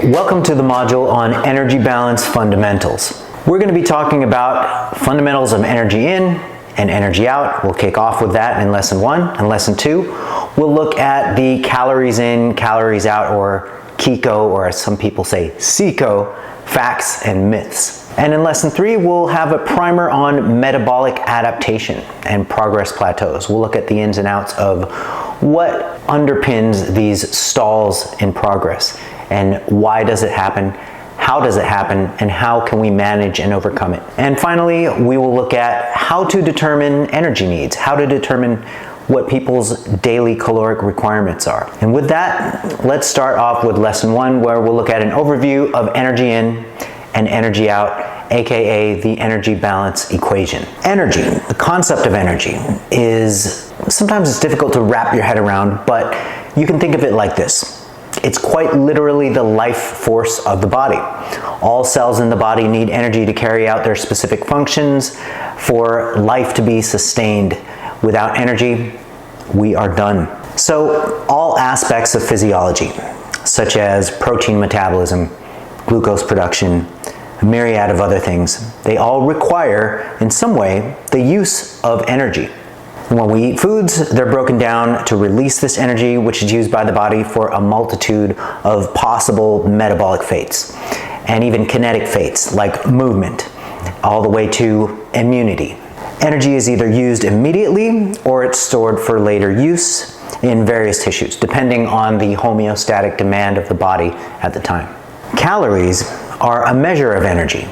Welcome to the module on energy balance fundamentals. We're going to be talking about fundamentals of energy in and energy out. We'll kick off with that in lesson 1. In lesson 2, we'll look at the calories in, calories out, or KICO, or as some people say, CICO, facts and myths. And in lesson 3, we'll have a primer on metabolic adaptation and progress plateaus. We'll look at the ins and outs of what underpins these stalls in progress and why does it happen, how does it happen, and how can we manage and overcome it. And finally, we will look at how to determine energy needs, how to determine what people's daily caloric requirements are. And with that, let's start off with lesson 1, where we'll look at an overview of energy in and energy out, aka the energy balance equation. Energy, the concept of energy, is sometimes it's difficult to wrap your head around, but you can think of it like this. It's quite literally the life force of the body. All cells in the body need energy to carry out their specific functions for life to be sustained. Without energy, we are done. So all aspects of physiology, such as protein metabolism, glucose production, a myriad of other things, they all require, in some way, the use of energy. When we eat foods, they're broken down to release this energy, which is used by the body for a multitude of possible metabolic fates, and even kinetic fates like movement, all the way to immunity. Energy is either used immediately or it's stored for later use in various tissues, depending on the homeostatic demand of the body at the time. Calories are a measure of energy.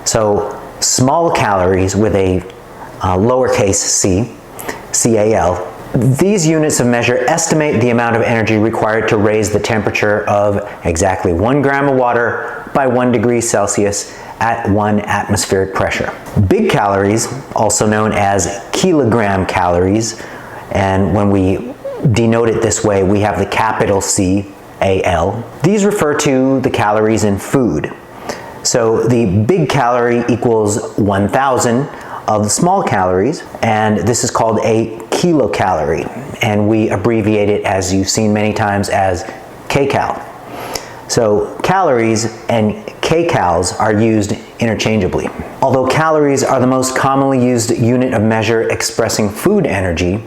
So small calories with a lowercase c, CAL, these units of measure estimate the amount of energy required to raise the temperature of exactly 1 gram of water by 1 degree Celsius at 1 atmospheric pressure. Big calories, also known as kilogram calories, and when we denote it this way, we have the capital CAL. These refer to the calories in food. So the big calorie equals 1,000 of the small calories, and this is called a kilocalorie, and we abbreviate it, as you've seen many times, as kcal. So calories and kcals are used interchangeably. Although calories are the most commonly used unit of measure expressing food energy,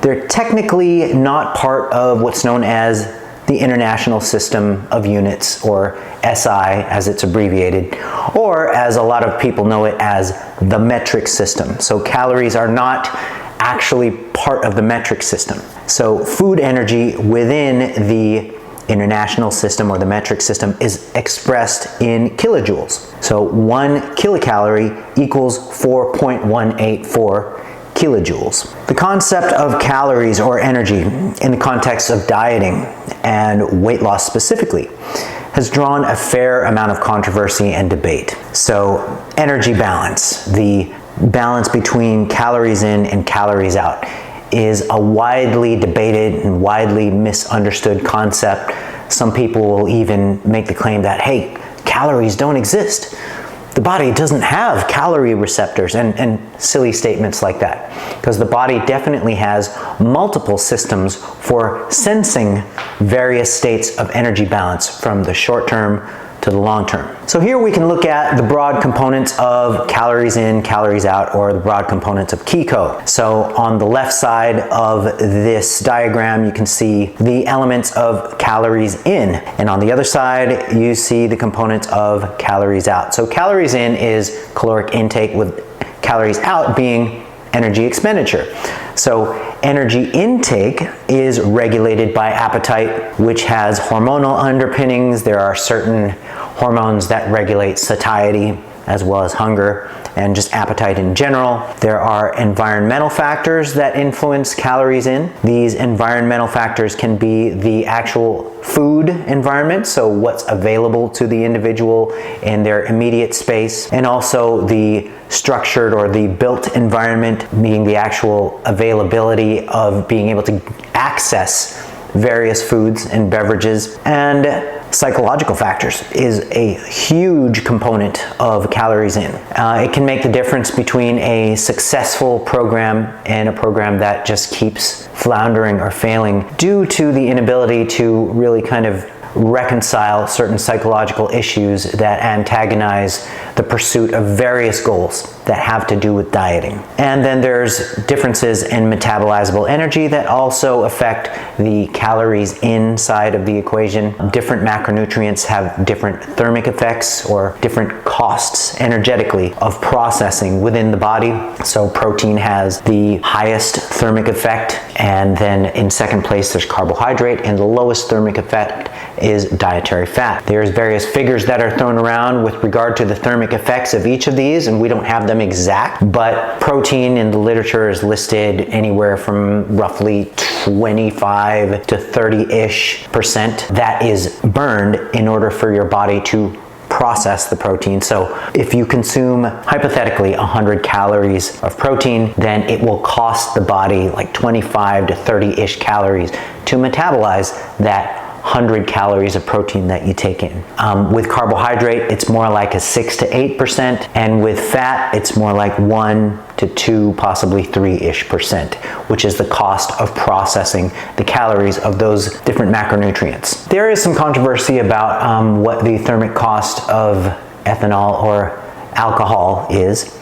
they're technically not part of what's known as the International System of Units, or SI as it's abbreviated, or as a lot of people know it as the metric system. So calories are not actually part of the metric system. So food energy within the international system or the metric system is expressed in kilojoules. So 1 kilocalorie equals 4.184 kilojoules. The concept of calories or energy in the context of dieting and weight loss specifically has drawn a fair amount of controversy and debate. So energy balance, the balance between calories in and calories out, is a widely debated and widely misunderstood concept. Some people will even make the claim that, hey, calories don't exist. The body doesn't have calorie receptors, and silly statements like that, because the body definitely has multiple systems for sensing various states of energy balance from the short term to the long term. So here we can look at the broad components of calories in, calories out, or the broad components of KICO. So on the left side of this diagram, you can see the elements of calories in, and on the other side, you see the components of calories out. So calories in is caloric intake, with calories out being energy expenditure. So energy intake is regulated by appetite, which has hormonal underpinnings. There are certain hormones that regulate satiety as well as hunger and just appetite in general. There are environmental factors that influence calories in. These environmental factors can be the actual food environment, so what's available to the individual in their immediate space, and also the structured or the built environment, being the actual availability of being able to access various foods and beverages. And psychological factors is a huge component of calories in. It can make the difference between a successful program and a program that just keeps floundering or failing due to the inability to really kind of reconcile certain psychological issues that antagonize the pursuit of various goals that have to do with dieting. And then there's differences in metabolizable energy that also affect the calories inside of the equation. Different macronutrients have different thermic effects or different costs energetically of processing within the body. So protein has the highest thermic effect, and then in second place there's carbohydrate, and the lowest thermic effect is dietary fat. There's various figures that are thrown around with regard to the thermic effects of each of these, and we don't have them exact, but protein in the literature is listed anywhere from roughly 25 to 30-ish% that is burned in order for your body to process the protein. So if you consume hypothetically 100 calories of protein, then it will cost the body like 25 to 30-ish calories to metabolize that 100 calories of protein that you take in. With carbohydrate, it's more like a 6 to 8%, and with fat, it's more like 1 to 2, possibly 3-ish%, which is the cost of processing the calories of those different macronutrients. There is some controversy about what the thermic cost of ethanol or alcohol is,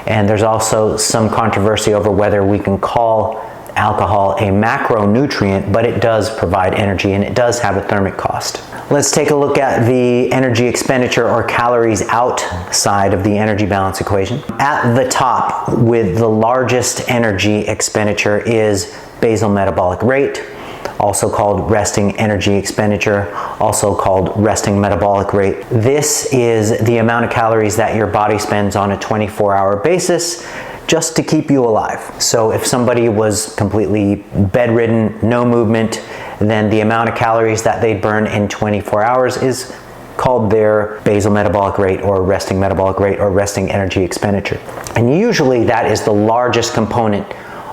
and there's also some controversy over whether we can call alcohol a macronutrient, but it does provide energy and it does have a thermic cost. Let's take a look at the energy expenditure or calories out side of the energy balance equation. At the top with the largest energy expenditure is basal metabolic rate, also called resting energy expenditure, also called resting metabolic rate. This is the amount of calories that your body spends on a 24-hour basis just to keep you alive. So if somebody was completely bedridden, no movement, then the amount of calories that they burn in 24 hours is called their basal metabolic rate or resting metabolic rate or resting energy expenditure. And usually that is the largest component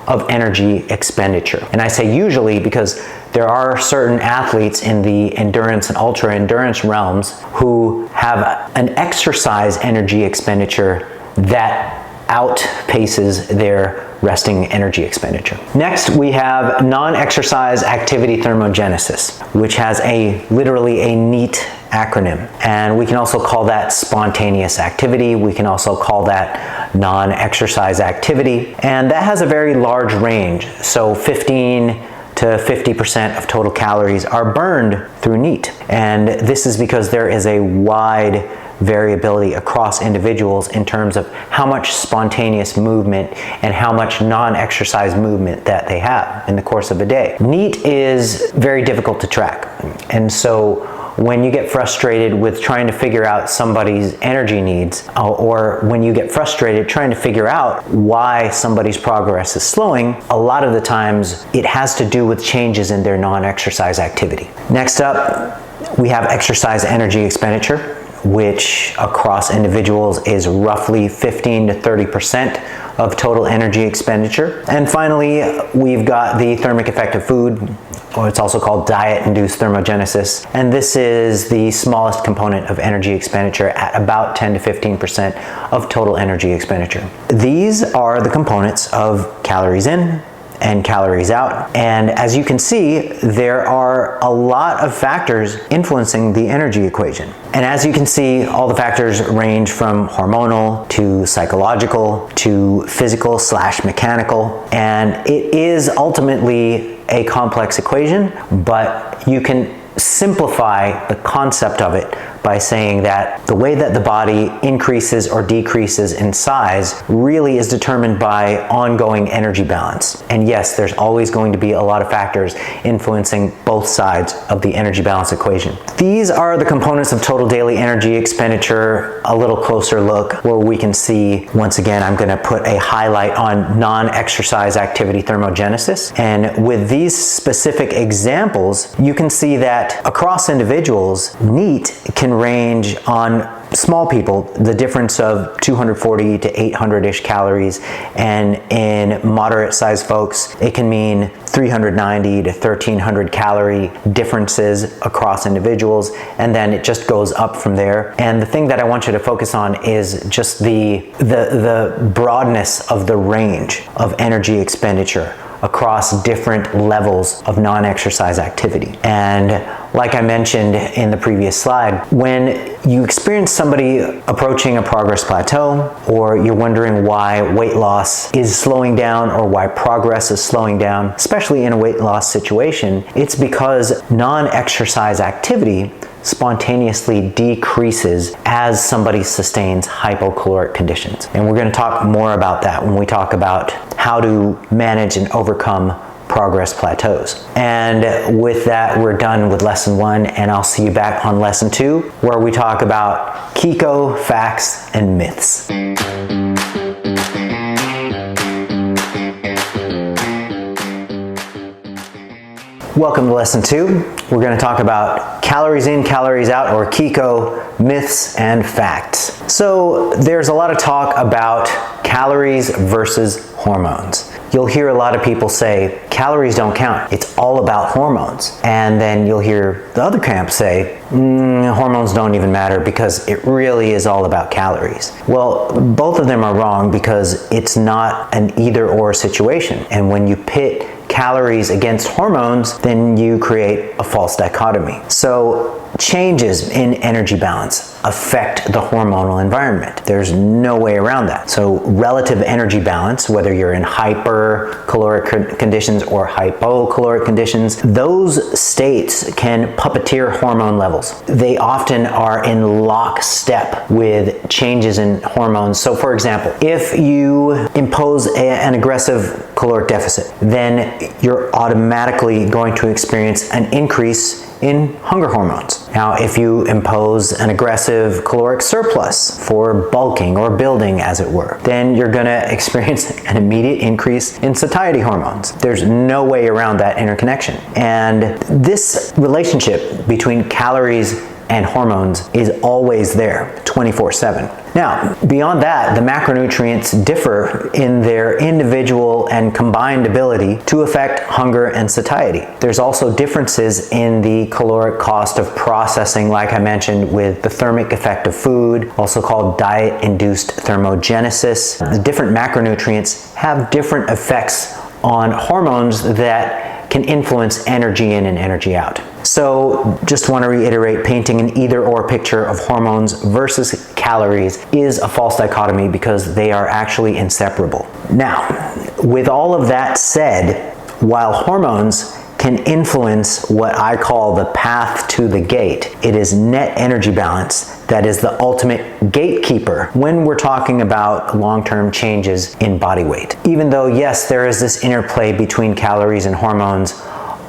of energy expenditure. And I say usually because there are certain athletes in the endurance and ultra endurance realms who have an exercise energy expenditure that outpaces their resting energy expenditure. Next, we have non-exercise activity thermogenesis, which has literally a NEAT acronym. And we can also call that spontaneous activity. We can also call that non-exercise activity. And that has a very large range. So 15 to 50% of total calories are burned through NEAT. And this is because there is a wide variability across individuals in terms of how much spontaneous movement and how much non-exercise movement that they have in the course of a day. NEAT is very difficult to track, and so when you get frustrated with trying to figure out somebody's energy needs, or when you get frustrated trying to figure out why somebody's progress is slowing, a lot of the times it has to do with changes in their non-exercise activity. Next up, we have exercise energy expenditure, which across individuals is roughly 15 to 30% of total energy expenditure. And finally, we've got the thermic effect of food, or it's also called diet-induced thermogenesis. And this is the smallest component of energy expenditure at about 10 to 15% of total energy expenditure. These are the components of calories in and calories out. And as you can see, there are a lot of factors influencing the energy equation. And as you can see, all the factors range from hormonal to psychological to physical / mechanical. And it is ultimately a complex equation, but you can simplify the concept of it by saying that the way that the body increases or decreases in size really is determined by ongoing energy balance. And yes, there's always going to be a lot of factors influencing both sides of the energy balance equation. These are the components of total daily energy expenditure. A little closer look where we can see, once again, I'm going to put a highlight on non-exercise activity thermogenesis. And with these specific examples, you can see that across individuals, NEAT can range on small people, the difference of 240 to 800-ish calories, and in moderate sized folks, it can mean 390 to 1300 calorie differences across individuals, and then it just goes up from there. And the thing that I want you to focus on is just the broadness of the range of energy expenditure across different levels of non-exercise activity. And like I mentioned in the previous slide, when you experience somebody approaching a progress plateau, or you're wondering why weight loss is slowing down or why progress is slowing down, especially in a weight loss situation, it's because non-exercise activity spontaneously decreases as somebody sustains hypocaloric conditions. And we're going to talk more about that when we talk about how to manage and overcome progress plateaus. And with that, we're done with lesson 1, and I'll see you back on lesson 2, where we talk about Kiko, facts, and myths. Welcome to lesson 2. We're going to talk about calories in, calories out, or Kiko, myths and facts. So there's a lot of talk about calories versus hormones. You'll hear a lot of people say calories don't count, it's all about hormones. And then you'll hear the other camp say hormones don't even matter because it really is all about calories. Well, both of them are wrong because it's not an either or situation. And when you pit calories against hormones, then you create a false dichotomy. So changes in energy balance affect the hormonal environment. There's no way around that. So relative energy balance, whether you're in hypercaloric conditions or hypocaloric conditions, those states can puppeteer hormone levels. They often are in lockstep with changes in hormones. So for example, if you impose an aggressive caloric deficit, then you're automatically going to experience an increase in hunger hormones. Now, if you impose an aggressive caloric surplus for bulking or building, as it were, then you're gonna experience an immediate increase in satiety hormones. There's no way around that interconnection. And this relationship between calories and hormones is always there, 24/7. Now, beyond that, the macronutrients differ in their individual and combined ability to affect hunger and satiety. There's also differences in the caloric cost of processing, like I mentioned, with the thermic effect of food, also called diet-induced thermogenesis. The different macronutrients have different effects on hormones that can influence energy in and energy out. So just want to reiterate, painting an either-or picture of hormones versus calories is a false dichotomy because they are actually inseparable. Now, with all of that said, while hormones can influence what I call the path to the gate, it is net energy balance that is the ultimate gatekeeper when we're talking about long-term changes in body weight. Even though, yes, there is this interplay between calories and hormones,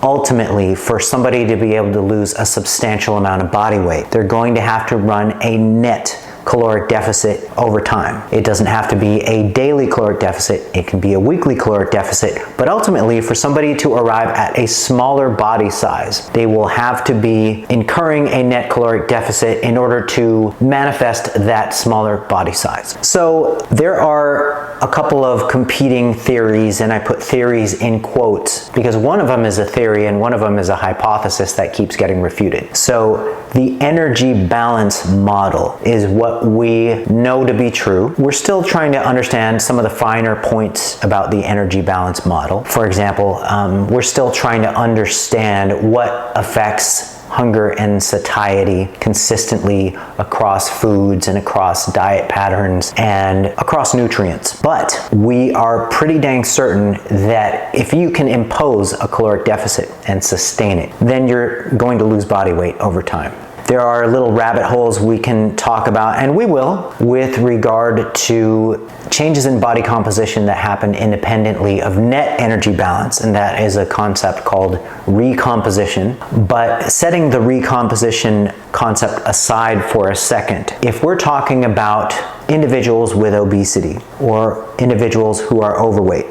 ultimately, for somebody to be able to lose a substantial amount of body weight, they're going to have to run a net caloric deficit over time. It doesn't have to be a daily caloric deficit, it can be a weekly caloric deficit, but ultimately for somebody to arrive at a smaller body size, they will have to be incurring a net caloric deficit in order to manifest that smaller body size. So there are a couple of competing theories, and I put theories in quotes because one of them is a theory and one of them is a hypothesis that keeps getting refuted. So the energy balance model is what we know to be true. We're still trying to understand some of the finer points about the energy balance model. For example, we're still trying to understand what affects hunger and satiety consistently across foods and across diet patterns and across nutrients. But we are pretty dang certain that if you can impose a caloric deficit and sustain it, then you're going to lose body weight over time. There are little rabbit holes we can talk about, and we will, with regard to changes in body composition that happen independently of net energy balance, and that is a concept called recomposition. But setting the recomposition concept aside for a second, if we're talking about individuals with obesity or individuals who are overweight,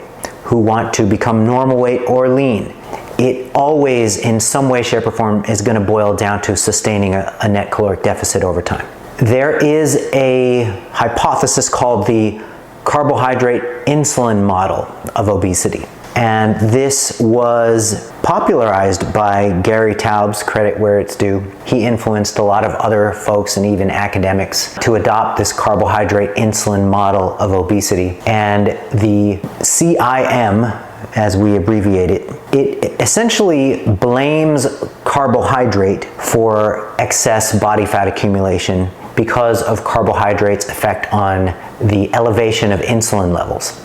who want to become normal weight or lean, it always, in some way, shape, or form, is going to boil down to sustaining a net caloric deficit over time. There is a hypothesis called the carbohydrate insulin model of obesity. And this was popularized by Gary Taubes, credit where it's due. He influenced a lot of other folks and even academics to adopt this carbohydrate insulin model of obesity. And the CIM as we abbreviate it, it essentially blames carbohydrate for excess body fat accumulation because of carbohydrates' effect on the elevation of insulin levels.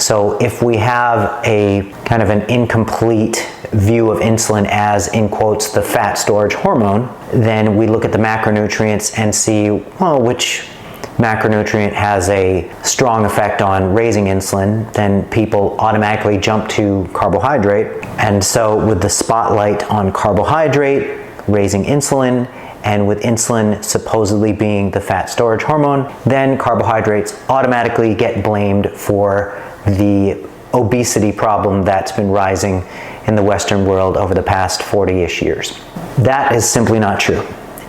So if we have a kind of an incomplete view of insulin as, in quotes, the fat storage hormone, then we look at the macronutrients and see, well, which macronutrient has a strong effect on raising insulin, then people automatically jump to carbohydrate. And so with the spotlight on carbohydrate raising insulin, and with insulin supposedly being the fat storage hormone, then carbohydrates automatically get blamed for the obesity problem that's been rising in the Western world over the past 40-ish years. That is simply not true.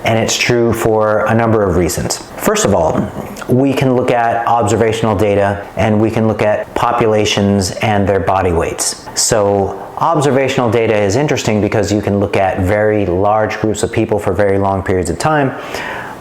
And it's true for a number of reasons. First of all, we can look at observational data and we can look at populations and their body weights. So observational data is interesting because you can look at very large groups of people for very long periods of time,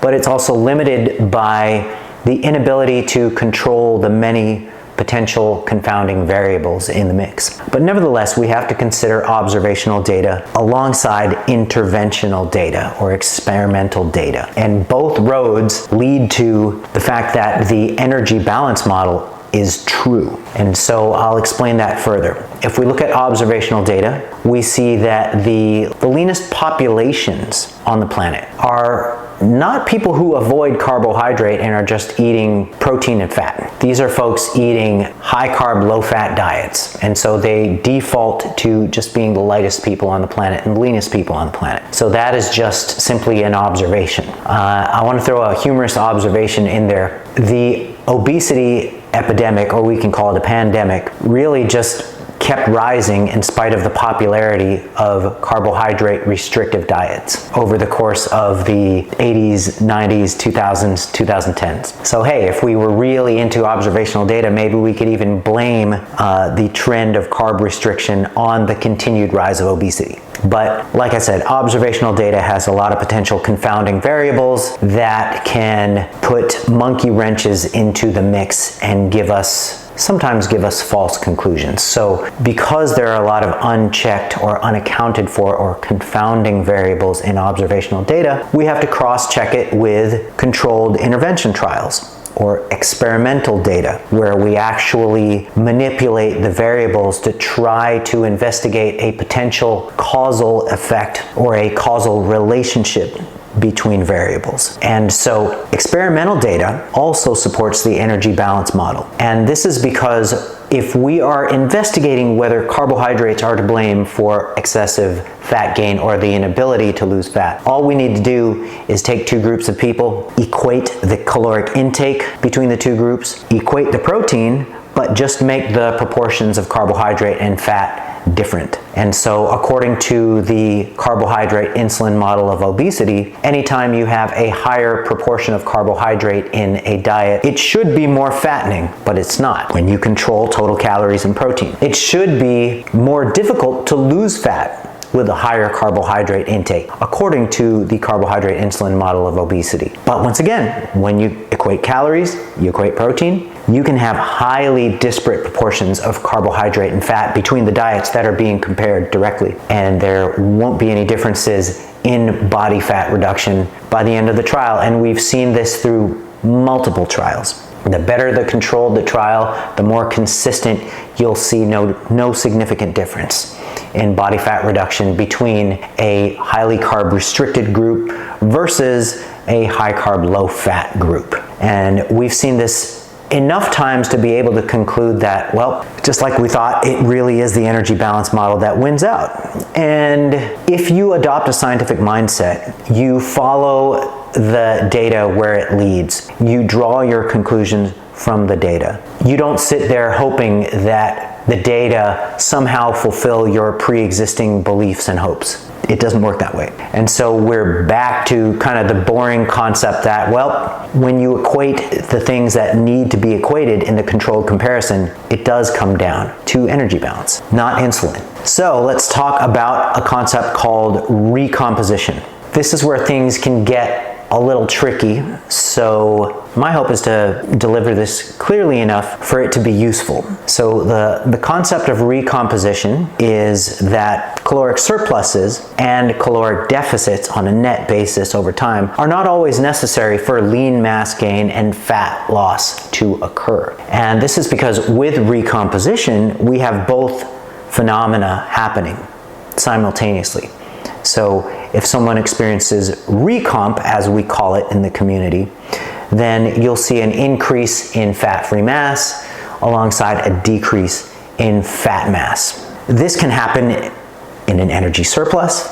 but it's also limited by the inability to control the many potential confounding variables in the mix. But nevertheless, we have to consider observational data alongside interventional data or experimental data. And both roads lead to the fact that the energy balance model is true. And so I'll explain that further. If we look at observational data, we see that the leanest populations on the planet are not people who avoid carbohydrate and are just eating protein and fat. These are folks eating high carb, low fat diets. And so they default to just being the lightest people on the planet and the leanest people on the planet. So that is just simply an observation. I want to throw a humorous observation in there. The obesity epidemic, or we can call it a pandemic, really just kept rising in spite of the popularity of carbohydrate restrictive diets over the course of the 80s, 90s, 2000s, 2010s. So hey, if we were really into observational data, maybe we could even blame the trend of carb restriction on the continued rise of obesity. But like I said, observational data has a lot of potential confounding variables that can put monkey wrenches into the mix and sometimes give us false conclusions. So because there are a lot of unchecked or unaccounted for or confounding variables in observational data, we have to cross-check it with controlled intervention trials or experimental data, where we actually manipulate the variables to try to investigate a potential causal effect or a causal relationship between variables. And so experimental data also supports the energy balance model. And this is because if we are investigating whether carbohydrates are to blame for excessive fat gain or the inability to lose fat, all we need to do is take two groups of people, equate the caloric intake between the two groups, equate the protein, but just make the proportions of carbohydrate and fat different. And so according to the carbohydrate insulin model of obesity, anytime you have a higher proportion of carbohydrate in a diet, it should be more fattening, but it's not when you control total calories and protein. It should be more difficult to lose fat with a higher carbohydrate intake, according to the carbohydrate insulin model of obesity. But once again, when you equate calories, you equate protein, you can have highly disparate proportions of carbohydrate and fat between the diets that are being compared directly. And there won't be any differences in body fat reduction by the end of the trial. And we've seen this through multiple trials. The better the controlled the trial, the more consistent you'll see no significant difference in body fat reduction between a highly carb restricted group versus a high carb low fat group. And we've seen this enough times to be able to conclude that, well, just like we thought, it really is the energy balance model that wins out. And if you adopt a scientific mindset, you follow the data where it leads. You draw your conclusions from the data. You don't sit there hoping that the data somehow fulfill your pre-existing beliefs and hopes. It doesn't work that way. And so we're back to kind of the boring concept that, well, when you equate the things that need to be equated in the controlled comparison, it does come down to energy balance, not insulin. So let's talk about a concept called recomposition. This is where things can get a little tricky. So My hope is to deliver this clearly enough for it to be useful. So the concept of recomposition is that caloric surpluses and caloric deficits on a net basis over time are not always necessary for lean mass gain and fat loss to occur. And this is because with recomposition, we have both phenomena happening simultaneously. So if someone experiences recomp, as we call it in the community, then you'll see an increase in fat-free mass alongside a decrease in fat mass. This can happen in an energy surplus,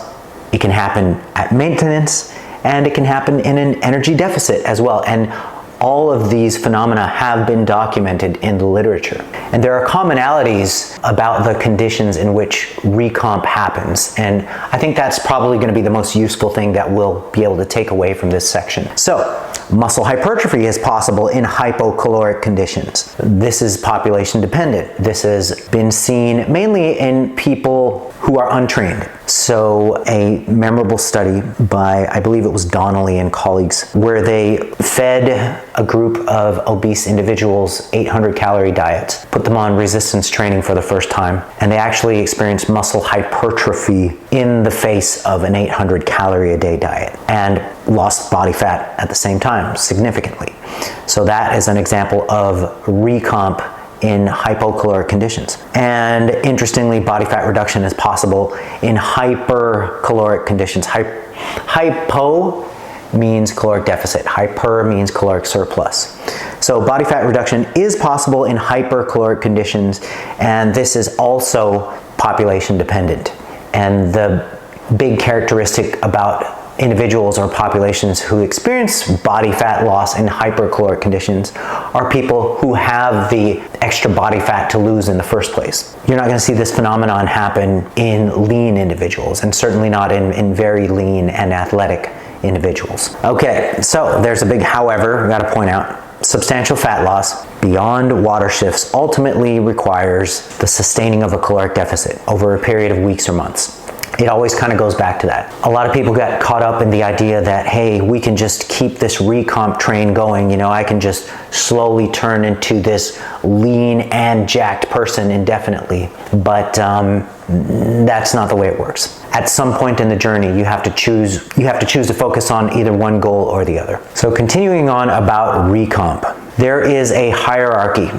it can happen at maintenance, and it can happen in an energy deficit as well. And all of these phenomena have been documented in the literature. And there are commonalities about the conditions in which recomp happens. And I think that's probably going to be the most useful thing that we'll be able to take away from this section. So, muscle hypertrophy is possible in hypocaloric conditions. This is population dependent. This has been seen mainly in people who are untrained. So a memorable study by, I believe it was Donnelly and colleagues, where they fed a group of obese individuals 800 calorie diets, put them on resistance training for the first time, and they actually experienced muscle hypertrophy in the face of an 800 calorie a day diet and lost body fat at the same time significantly. So that is an example of recomp in hypocaloric conditions. And interestingly, body fat reduction is possible in hypercaloric conditions. Hypo means caloric deficit, hyper means caloric surplus. So body fat reduction is possible in hypercaloric conditions, and this is also population dependent. And the big characteristic about individuals or populations who experience body fat loss in hypercaloric conditions are people who have the extra body fat to lose in the first place. You're not going to see this phenomenon happen in lean individuals, and certainly not in very lean and athletic individuals. Okay, so there's a big however, we got to point out. Substantial fat loss beyond water shifts ultimately requires the sustaining of a caloric deficit over a period of weeks or months. It always kind of goes back to that. A lot of people got caught up in the idea that, hey, we can just keep this recomp train going. You know, I can just slowly turn into this lean and jacked person indefinitely. But that's not the way it works. At some point in the journey, you have to choose to focus on either one goal or the other. So continuing on about recomp, there is a hierarchy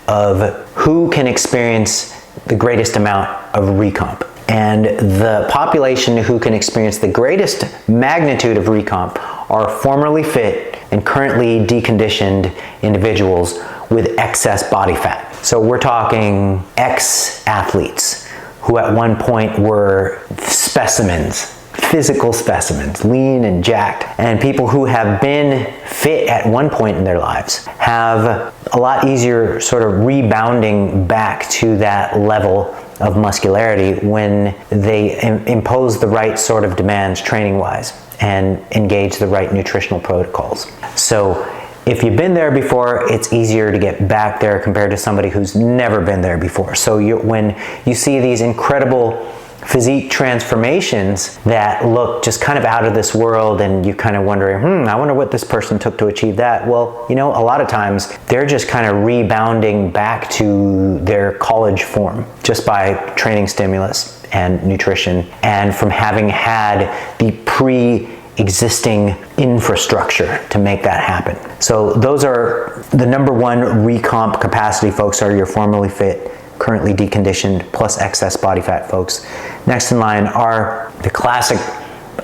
of who can experience the greatest amount of recomp. And the population who can experience the greatest magnitude of recomp are formerly fit and currently deconditioned individuals with excess body fat. So we're talking ex-athletes who at one point were specimens, physical specimens, lean and jacked, and people who have been fit at one point in their lives have a lot easier sort of rebounding back to that level of muscularity when they impose the right sort of demands training-wise and engage the right nutritional protocols. So if you've been there before, it's easier to get back there compared to somebody who's never been there before. So when you see these incredible physique transformations that look just kind of out of this world, and you kind of wondering, I wonder what this person took to achieve that. Well, you know, a lot of times they're just kind of rebounding back to their college form just by training stimulus and nutrition, and from having had the pre-existing infrastructure to make that happen. So those are the number one recomp capacity folks are your formerly fit, currently deconditioned, plus excess body fat folks. Next in line are the classic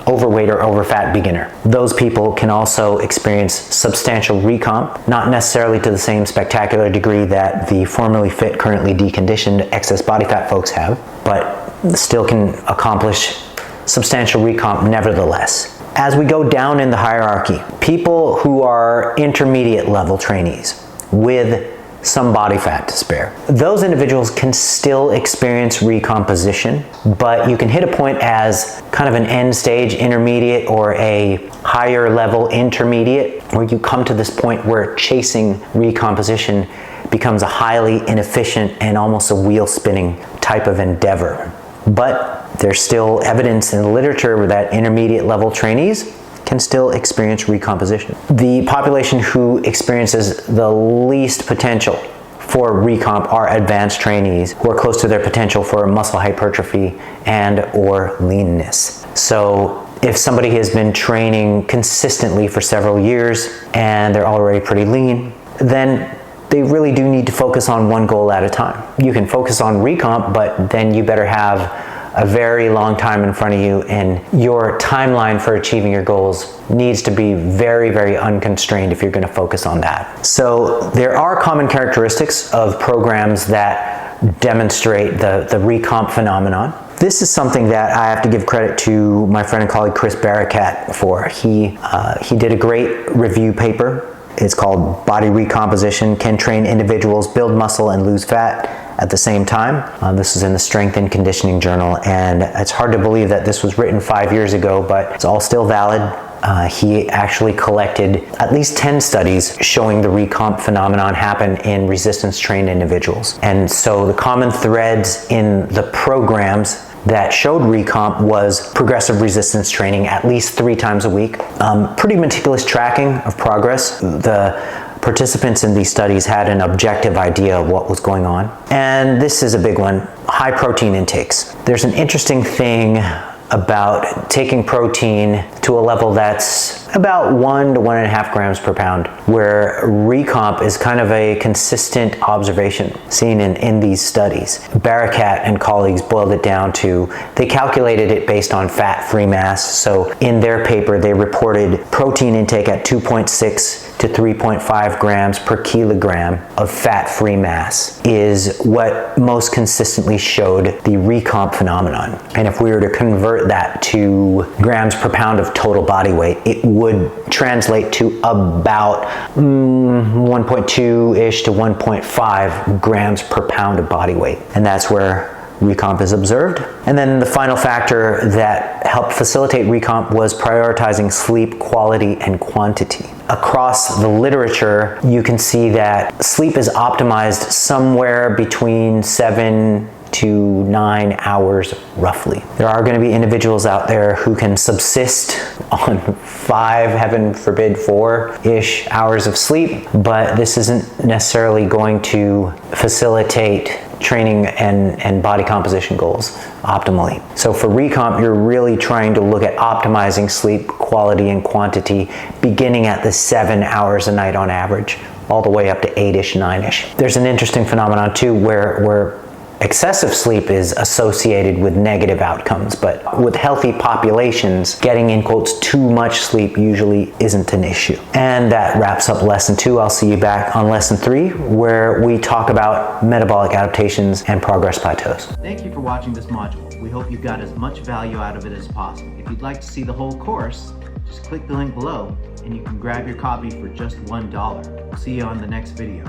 overweight or overfat beginner. Those people can also experience substantial recomp, not necessarily to the same spectacular degree that the formerly fit, currently deconditioned excess body fat folks have, but still can accomplish substantial recomp nevertheless. As we go down in the hierarchy, people who are intermediate level trainees with some body fat to spare, those individuals can still experience recomposition, but you can hit a point as kind of an end stage intermediate or a higher level intermediate, where you come to this point where chasing recomposition becomes a highly inefficient and almost a wheel spinning type of endeavor. But there's still evidence in the literature that intermediate level trainees can still experience recomposition. The population who experiences the least potential for recomp are advanced trainees who are close to their potential for muscle hypertrophy and or leanness. So if somebody has been training consistently for several years and they're already pretty lean, then they really do need to focus on one goal at a time. You can focus on recomp, but then you better have a very long time in front of you, and your timeline for achieving your goals needs to be very, very unconstrained if you're going to focus on that. So there are common characteristics of programs that demonstrate the recomp phenomenon. This is something that I have to give credit to my friend and colleague Chris Barakat for. He did a great review paper. It's called Body Recomposition: Can Train Individuals Build Muscle and Lose Fat at the Same Time. This is in the Strength and Conditioning Journal, and it's hard to believe that this was written 5 years ago, but it's all still valid. He actually collected at least 10 studies showing the recomp phenomenon happen in resistance trained individuals. And so the common threads in the programs that showed recomp was progressive resistance training at least 3 times a week. Pretty meticulous tracking of progress. The participants in these studies had an objective idea of what was going on. And this is a big one: high protein intakes. There's an interesting thing about taking protein to a level that's about 1 to 1.5 grams per pound, where recomp is kind of a consistent observation seen in these studies. Barakat and colleagues boiled it down to, they calculated it based on fat-free mass. So in their paper, they reported protein intake at 2.6 to 3.5 grams per kilogram of fat-free mass is what most consistently showed the recomp phenomenon. And if we were to convert that to grams per pound of total body weight, it would translate to about 1.2-ish to 1.5 grams per pound of body weight. And that's where recomp is observed. And then the final factor that helped facilitate recomp was prioritizing sleep quality and quantity. Across the literature, you can see that sleep is optimized somewhere between 7 to 9 hours roughly. There are going to be individuals out there who can subsist on 5, heaven forbid 4-ish hours of sleep, but this isn't necessarily going to facilitate training and body composition goals optimally. So for recomp, you're really trying to look at optimizing sleep quality and quantity, beginning at the 7 hours a night on average, all the way up to 8-ish, 9-ish. There's an interesting phenomenon too where excessive sleep is associated with negative outcomes, but with healthy populations, getting in quotes too much sleep usually isn't an issue. And that wraps up lesson 2. I'll see you back on lesson 3, where we talk about metabolic adaptations and progress plateaus. Thank you for watching this module. We hope you got as much value out of it as possible. If you'd like to see the whole course, just click the link below and you can grab your copy for just $1. We'll see you on the next video.